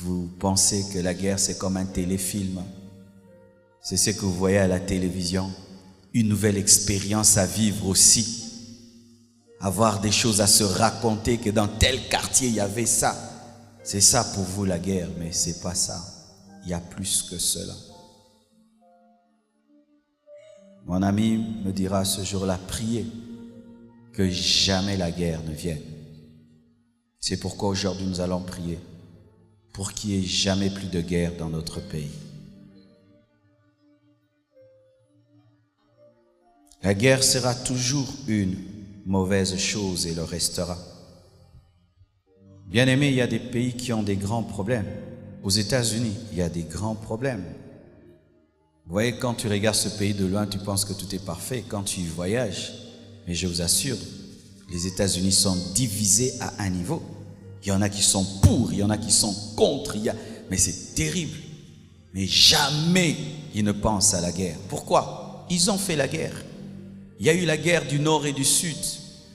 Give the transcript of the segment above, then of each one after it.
Vous pensez que la guerre, c'est comme un téléfilm. C'est ce que vous voyez à la télévision. Une nouvelle expérience à vivre aussi. Avoir des choses à se raconter, que dans tel quartier, il y avait ça. C'est ça pour vous la guerre, mais c'est pas ça. Il y a plus que cela. Mon ami me dira ce jour-là, priez que jamais la guerre ne vienne. C'est pourquoi aujourd'hui nous allons prier pour qu'il n'y ait jamais plus de guerre dans notre pays. La guerre sera toujours une mauvaise chose et le restera. Bien aimé, il y a des pays qui ont des grands problèmes. Aux États-Unis, il y a des grands problèmes. Vous voyez, quand tu regardes ce pays de loin, tu penses que tout est parfait. Quand tu y voyages, mais je vous assure, les États-Unis sont divisés à un niveau. Il y en a qui sont pour, il y en a qui sont contre. Mais c'est terrible. Mais jamais ils ne pensent à la guerre. Pourquoi? Ils ont fait la guerre. Il y a eu la guerre du Nord et du Sud.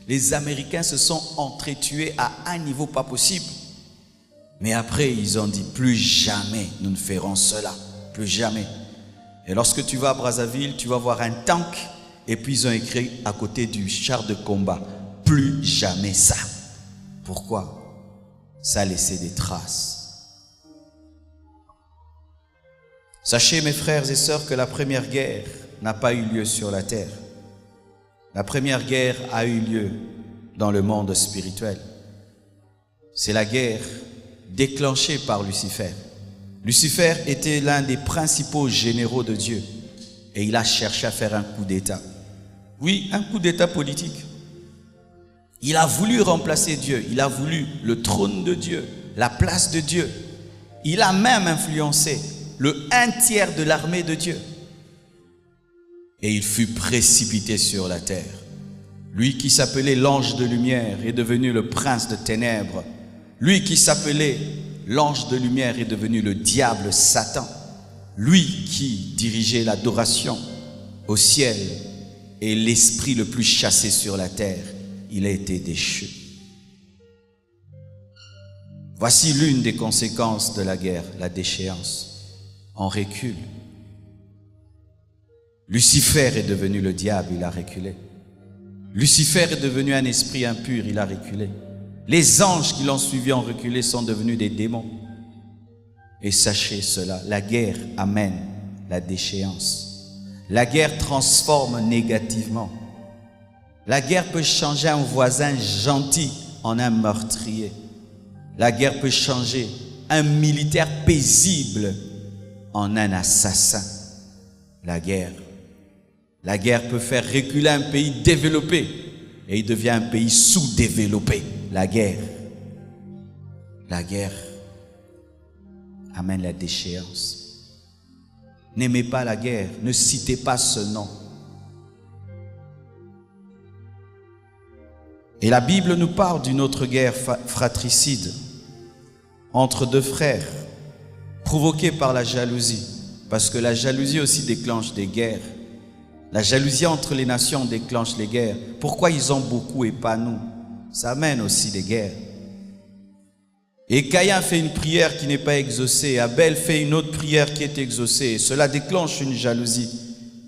Les Américains se sont entretués à un niveau pas possible. Mais après, ils ont dit, plus jamais nous ne ferons cela. Plus jamais. Et lorsque tu vas à Brazzaville, tu vas voir un tank. Et puis ils ont écrit à côté du char de combat, plus jamais ça. Pourquoi? Ça a laissé des traces. Sachez, mes frères et sœurs, que la première guerre n'a pas eu lieu sur la terre. La première guerre a eu lieu dans le monde spirituel. C'est la guerre déclenchée par Lucifer. Lucifer était l'un des principaux généraux de Dieu et il a cherché à faire un coup d'État. Oui, un coup d'État politique. Il a voulu remplacer Dieu, il a voulu le trône de Dieu, la place de Dieu. Il a même influencé le 1/3 de l'armée de Dieu. Et il fut précipité sur la terre. Lui qui s'appelait l'ange de lumière est devenu le prince de ténèbres. Lui qui s'appelait l'ange de lumière est devenu le diable Satan. Lui qui dirigeait l'adoration au ciel et l'esprit le plus chassé sur la terre, il a été déchu. Voici l'une des conséquences de la guerre, la déchéance. On recule. Lucifer est devenu le diable, il a reculé. Lucifer est devenu un esprit impur, il a reculé. Les anges qui l'ont suivi ont reculé sont devenus des démons. Et sachez cela, la guerre amène la déchéance. La guerre transforme négativement. La guerre peut changer un voisin gentil en un meurtrier. La guerre peut changer un militaire paisible en un assassin. La guerre peut faire reculer un pays développé et il devient un pays sous-développé. La guerre amène la déchéance. N'aimez pas la guerre, ne citez pas ce nom. Et la Bible nous parle d'une autre guerre fratricide entre deux frères, provoquée par la jalousie, parce que la jalousie aussi déclenche des guerres. La jalousie entre les nations déclenche les guerres. Pourquoi ils ont beaucoup et pas nous? Ça amène aussi des guerres. Et Caïn fait une prière qui n'est pas exaucée. Abel fait une autre prière qui est exaucée. Et cela déclenche une jalousie.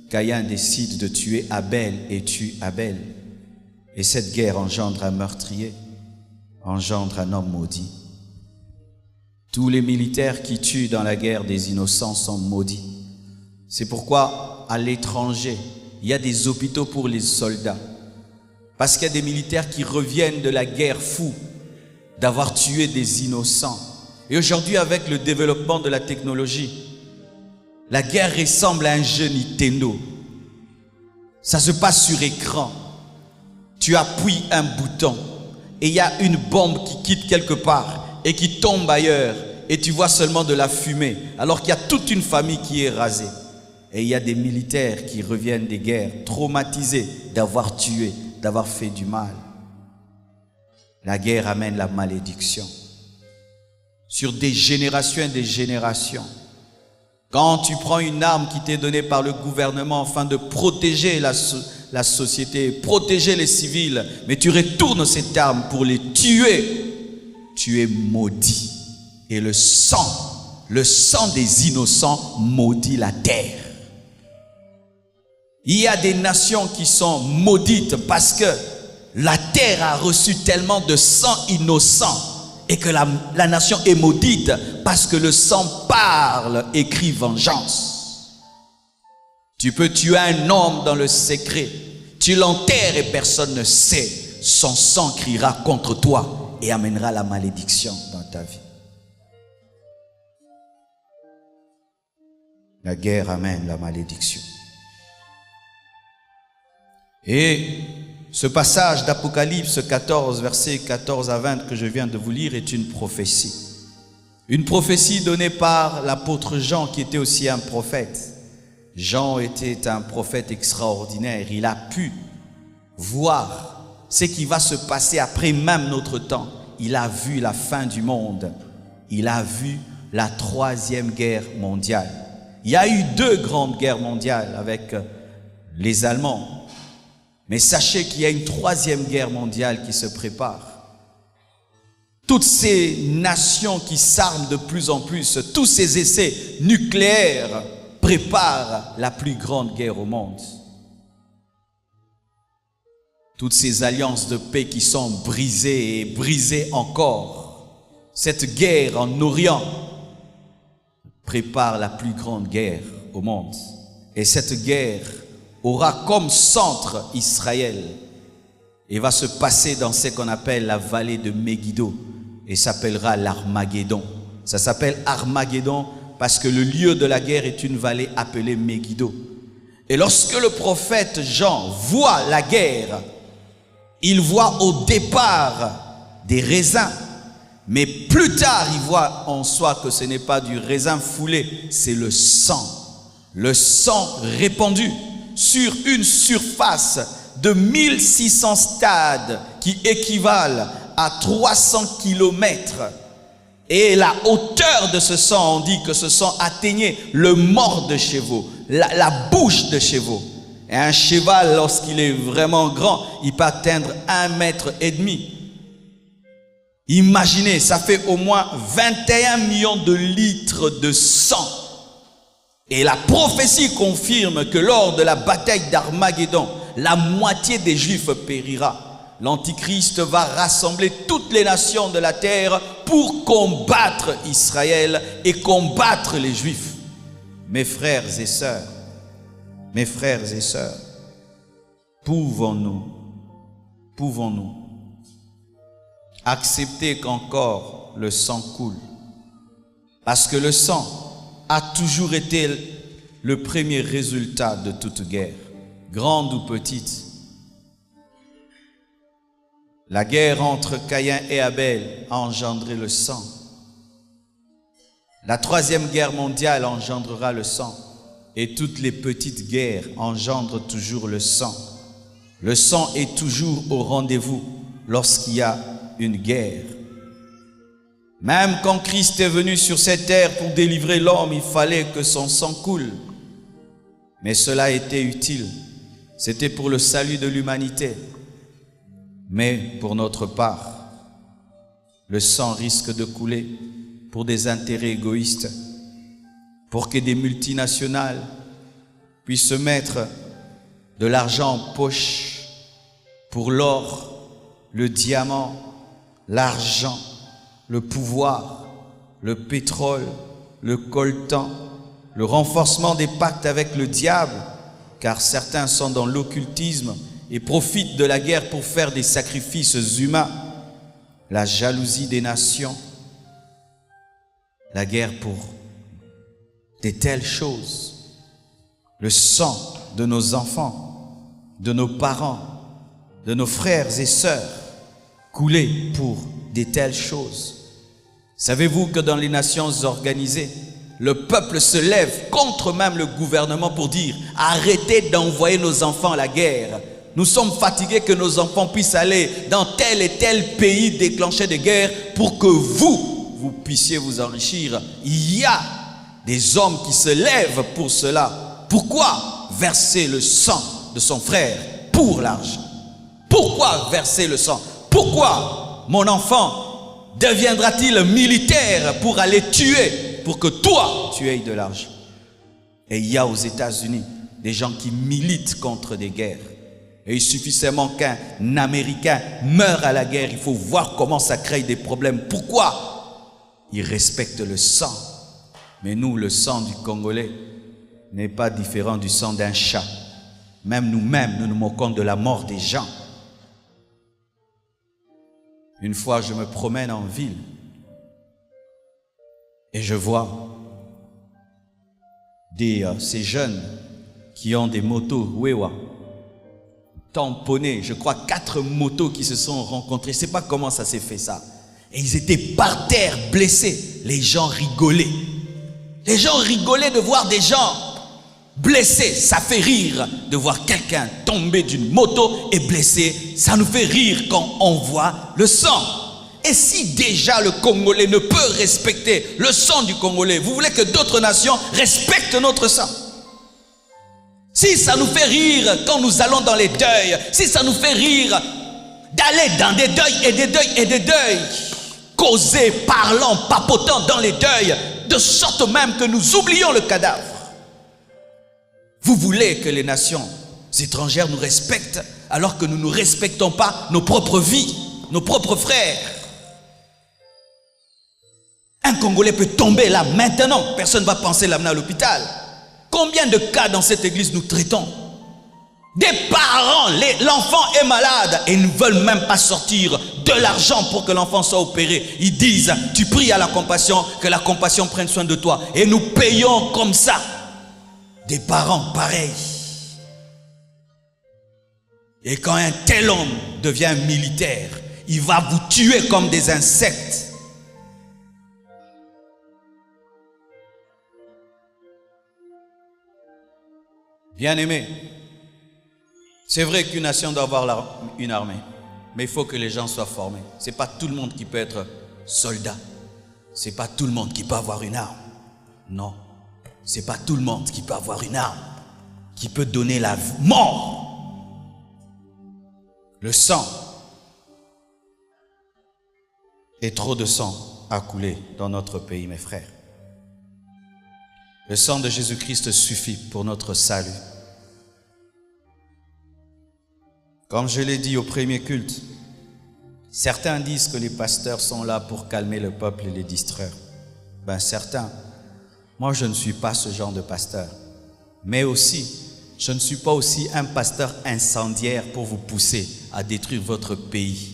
Caïn décide de tuer Abel et tue Abel. Et cette guerre engendre un meurtrier, engendre un homme maudit. Tous les militaires qui tuent dans la guerre des innocents sont maudits. C'est pourquoi à l'étranger, il y a des hôpitaux pour les soldats. Parce qu'il y a des militaires qui reviennent de la guerre fous d'avoir tué des innocents. Et aujourd'hui, avec le développement de la technologie, la guerre ressemble à un jeu Nintendo. Ça se passe sur écran. Tu appuies un bouton et il y a une bombe qui quitte quelque part et qui tombe ailleurs et tu vois seulement de la fumée alors qu'il y a toute une famille qui est rasée. Et il y a des militaires qui reviennent des guerres traumatisés d'avoir tué, d'avoir fait du mal. La guerre amène la malédiction sur des générations et des générations. Quand tu prends une arme qui t'est donnée par le gouvernement afin de protéger la société, protéger les civils, mais tu retournes cette arme pour les tuer, tu es maudit Et le sang des innocents maudit la terre. Il y a des nations qui sont maudites parce que la terre a reçu tellement de sang innocent et que la nation est maudite parce que le sang parle, écrit vengeance. Tu peux tuer un homme dans le secret, tu l'enterres et personne ne sait. Son sang criera contre toi et amènera la malédiction dans ta vie. La guerre amène la malédiction. Et ce passage d'Apocalypse 14, versets 14 à 20 que je viens de vous lire est une prophétie. Une prophétie donnée par l'apôtre Jean qui était aussi un prophète. Jean était un prophète extraordinaire. Il a pu voir ce qui va se passer après même notre temps. Il a vu la fin du monde. Il a vu la troisième guerre mondiale. Il y a eu 2 grandes guerres mondiales avec les Allemands. Mais sachez qu'il y a une 3e guerre mondiale qui se prépare. Toutes ces nations qui s'arment de plus en plus, tous ces essais nucléaires préparent la plus grande guerre au monde. Toutes ces alliances de paix qui sont brisées et brisées encore. Cette guerre en Orient prépare la plus grande guerre au monde. Et cette guerre aura comme centre Israël et va se passer dans ce qu'on appelle la vallée de Megiddo et s'appellera l'Armageddon. Ça s'appelle Armageddon parce que le lieu de la guerre est une vallée appelée Megiddo. Et lorsque le prophète Jean voit la guerre, il voit au départ des raisins, mais plus tard il voit en soi que ce n'est pas du raisin foulé, c'est le sang répandu sur une surface de 1600 stades qui équivalent à 300 kilomètres. Et la hauteur de ce sang, on dit que ce sang atteignait le mors de chevaux, la bouche de chevaux. Et un cheval, lorsqu'il est vraiment grand, il peut atteindre 1,5 mètre. Imaginez, ça fait au moins 21 millions de litres de sang. Et la prophétie confirme que lors de la bataille d'Armageddon, la moitié des Juifs périra. L'Antichrist va rassembler toutes les nations de la terre pour combattre Israël et combattre les Juifs. Mes frères et sœurs, pouvons-nous accepter qu'encore le sang coule? Parce que le sang a toujours été le premier résultat de toute guerre, grande ou petite. La guerre entre Caïn et Abel a engendré le sang. La 3e guerre mondiale engendrera le sang. Et toutes les petites guerres engendrent toujours le sang. Le sang est toujours au rendez-vous lorsqu'il y a une guerre. Même quand Christ est venu sur cette terre pour délivrer l'homme, il fallait que son sang coule. Mais cela était utile. C'était pour le salut de l'humanité. Mais pour notre part, le sang risque de couler pour des intérêts égoïstes, pour que des multinationales puissent se mettre de l'argent en poche pour l'or, le diamant, l'argent, le pouvoir, le pétrole, le coltan, le renforcement des pactes avec le diable, car certains sont dans l'occultisme et profitent de la guerre pour faire des sacrifices humains, la jalousie des nations, la guerre pour de telles choses, le sang de nos enfants, de nos parents, de nos frères et sœurs, couler pour de telles choses. Savez-vous que dans les nations organisées, le peuple se lève contre même le gouvernement pour dire « Arrêtez d'envoyer nos enfants à la guerre. Nous sommes fatigués que nos enfants puissent aller dans tel et tel pays déclencher des guerres pour que vous puissiez vous enrichir. » Il y a des hommes qui se lèvent pour cela. Pourquoi verser le sang de son frère pour l'argent? Pourquoi verser le sang? Pourquoi, mon enfant, deviendra-t-il militaire pour aller tuer, pour que toi, tu aies de l'argent? Et il y a aux États-Unis des gens qui militent contre des guerres. Et il suffit seulement qu'un Américain meure à la guerre, il faut voir comment ça crée des problèmes. Pourquoi? Ils respectent le sang. Mais nous, le sang du Congolais n'est pas différent du sang d'un chat. Même nous-mêmes, nous nous moquons de la mort des gens. Une fois, je me promène en ville et je vois ces jeunes qui ont des motos Wewa tamponnées, je crois 4 motos qui se sont rencontrées. Je ne sais pas comment ça s'est fait ça. Et ils étaient par terre, blessés. Les gens rigolaient. Les gens rigolaient de voir des gens blessés. Ça fait rire de voir quelqu'un tomber d'une moto et blessé. Ça nous fait rire quand on voit le sang. Et si déjà le Congolais ne peut respecter le sang du Congolais, vous voulez que d'autres nations respectent notre sang? Si ça nous fait rire quand nous allons dans les deuils, si ça nous fait rire d'aller dans des deuils et des deuils et des deuils, causer, parlant, papotant dans les deuils, de sorte même que nous oublions le cadavre. Vous voulez que les nations étrangères nous respectent alors que nous ne respectons pas nos propres vies, nos propres frères. Un Congolais peut tomber là maintenant, personne ne va penser l'amener à l'hôpital. Combien de cas dans cette église nous traitons? Des parents, l'enfant est malade et ils ne veulent même pas sortir de l'argent pour que l'enfant soit opéré. Ils disent, tu pries à la compassion, que la compassion prenne soin de toi. Et nous payons comme ça. Des parents pareils. Et quand un tel homme devient militaire, il va vous tuer comme des insectes. Bien-aimés, c'est vrai qu'une nation doit avoir une armée, mais il faut que les gens soient formés. Ce n'est pas tout le monde qui peut être soldat. Ce n'est pas tout le monde qui peut avoir une arme. Non, ce n'est pas tout le monde qui peut avoir une arme, qui peut donner la mort. Le sang. Et trop de sang a coulé dans notre pays, mes frères. Le sang de Jésus-Christ suffit pour notre salut. Comme je l'ai dit au premier culte, certains disent que les pasteurs sont là pour calmer le peuple et les distraire. Ben certains, moi je ne suis pas ce genre de pasteur. Mais aussi, je ne suis pas aussi un pasteur incendiaire pour vous pousser à détruire votre pays.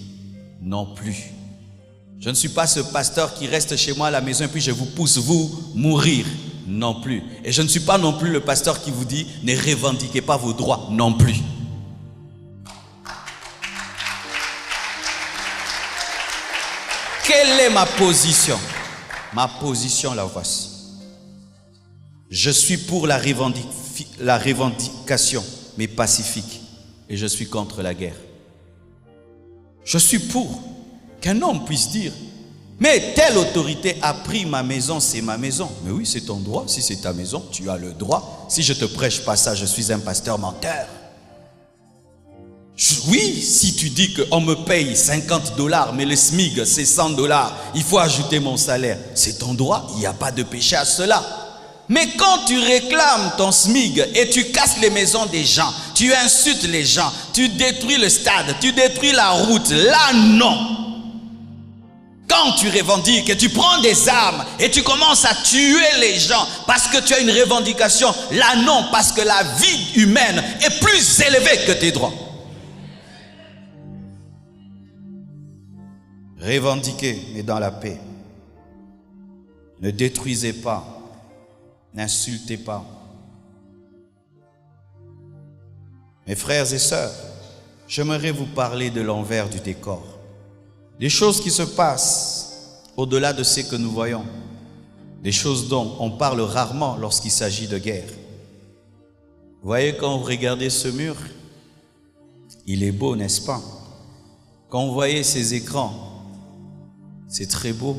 Non plus. Je ne suis pas ce pasteur qui reste chez moi à la maison et puis je vous pousse vous mourir. Non plus. Et je ne suis pas non plus le pasteur qui vous dit ne revendiquez pas vos droits. Non plus. Quelle est ma position? Ma position, la voici. Je suis pour la revendication, mais pacifique. Et je suis contre la guerre. Je suis pour qu'un homme puisse dire, mais telle autorité a pris ma maison, c'est ma maison. Mais oui, c'est ton droit. Si c'est ta maison, tu as le droit. Si je ne te prêche pas ça, je suis un pasteur menteur. Oui, si tu dis qu'on me paye 50 $, mais le SMIG c'est 100 $, il faut ajouter mon salaire. C'est ton droit, il n'y a pas de péché à cela. Mais quand tu réclames ton SMIG et tu casses les maisons des gens, tu insultes les gens, tu détruis le stade, tu détruis la route, là non. Quand tu revendiques et tu prends des armes et tu commences à tuer les gens parce que tu as une revendication, là non, parce que la vie humaine est plus élevée que tes droits. Revendiquez, mais dans la paix. Ne détruisez pas, n'insultez pas. Mes frères et sœurs, j'aimerais vous parler de l'envers du décor. Des choses qui se passent au-delà de ce que nous voyons. Des choses dont on parle rarement lorsqu'il s'agit de guerre. Vous voyez, quand vous regardez ce mur, il est beau, n'est-ce pas? Quand vous voyez ces écrans, c'est très beau.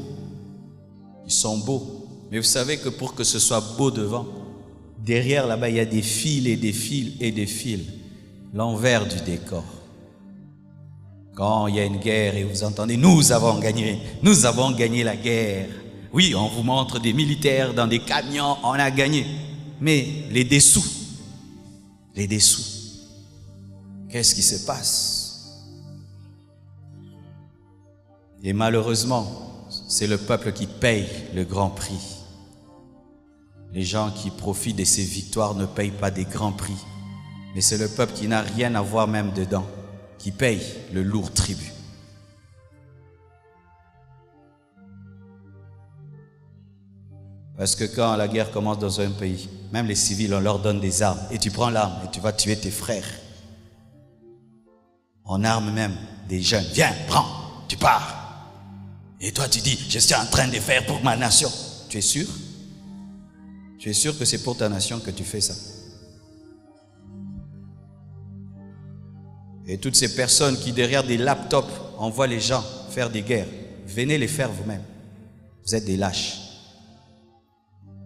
Ils sont beaux. Mais vous savez que pour que ce soit beau devant, derrière là-bas, il y a des fils et des fils et des fils. L'envers du décor. Quand il y a une guerre et vous entendez, nous avons gagné la guerre. Oui, on vous montre des militaires dans des camions, on a gagné. Mais les dessous, qu'est-ce qui se passe? Et malheureusement, c'est le peuple qui paye le grand prix. Les gens qui profitent de ces victoires ne payent pas des grands prix. Mais c'est le peuple qui n'a rien à voir même dedans, qui paye le lourd tribut. Parce que quand la guerre commence dans un pays, même les civils, on leur donne des armes. Et tu prends l'arme et tu vas tuer tes frères. On arme même des jeunes. Viens, prends, tu pars. Et toi tu dis, je suis en train de faire pour ma nation. Tu es sûr? Tu es sûr que c'est pour ta nation que tu fais ça? Et toutes ces personnes qui derrière des laptops envoient les gens faire des guerres, venez les faire vous-même. Vous êtes des lâches.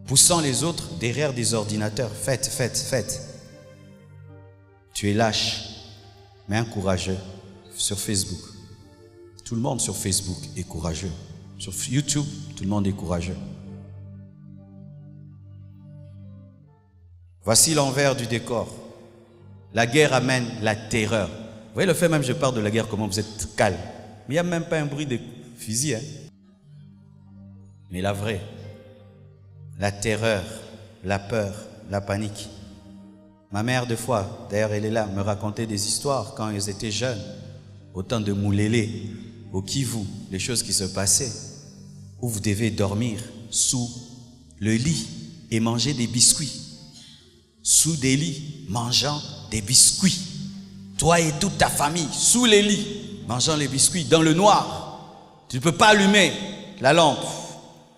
Poussant les autres derrière des ordinateurs. Faites. Tu es lâche, mais un courageux sur Facebook. Tout le monde sur Facebook est courageux. Sur YouTube, tout le monde est courageux. Voici l'envers du décor. La guerre amène la terreur. Vous voyez le fait même, je parle de la guerre, comment vous êtes calme. Mais il n'y a même pas un bruit de fusil. Mais la vraie, la terreur, la peur, la panique. Ma mère, deux fois, d'ailleurs elle est là, me racontait des histoires quand ils étaient jeunes, au temps de Moulélé, au Kivu, les choses qui se passaient, où vous devez dormir sous le lit et manger des biscuits. Sous des lits, mangeant des biscuits. Toi et toute ta famille, sous les lits, mangeant les biscuits, dans le noir. Tu ne peux pas allumer la lampe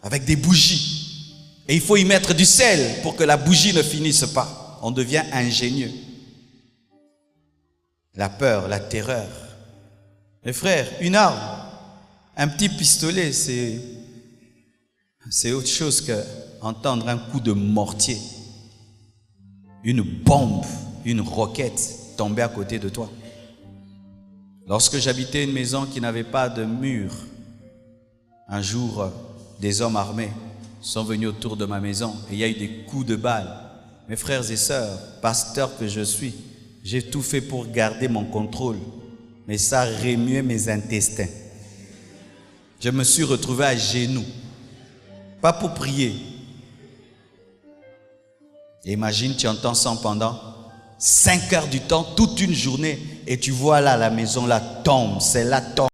avec des bougies. Et il faut y mettre du sel pour que la bougie ne finisse pas. On devient ingénieux. La peur, la terreur. Mes frères, une arme, un petit pistolet, c'est autre chose qu'entendre un coup de mortier. Une bombe, une roquette tomber à côté de toi. Lorsque j'habitais une maison qui n'avait pas de mur, un jour, des hommes armés sont venus autour de ma maison et il y a eu des coups de balle. Mes frères et sœurs, pasteur que je suis, j'ai tout fait pour garder mon contrôle, mais ça remuait mes intestins. Je me suis retrouvé à genoux, pas pour prier. Imagine, tu entends ça pendant 5 heures du temps, toute une journée, et tu vois là, la maison là tombe, c'est là tombe.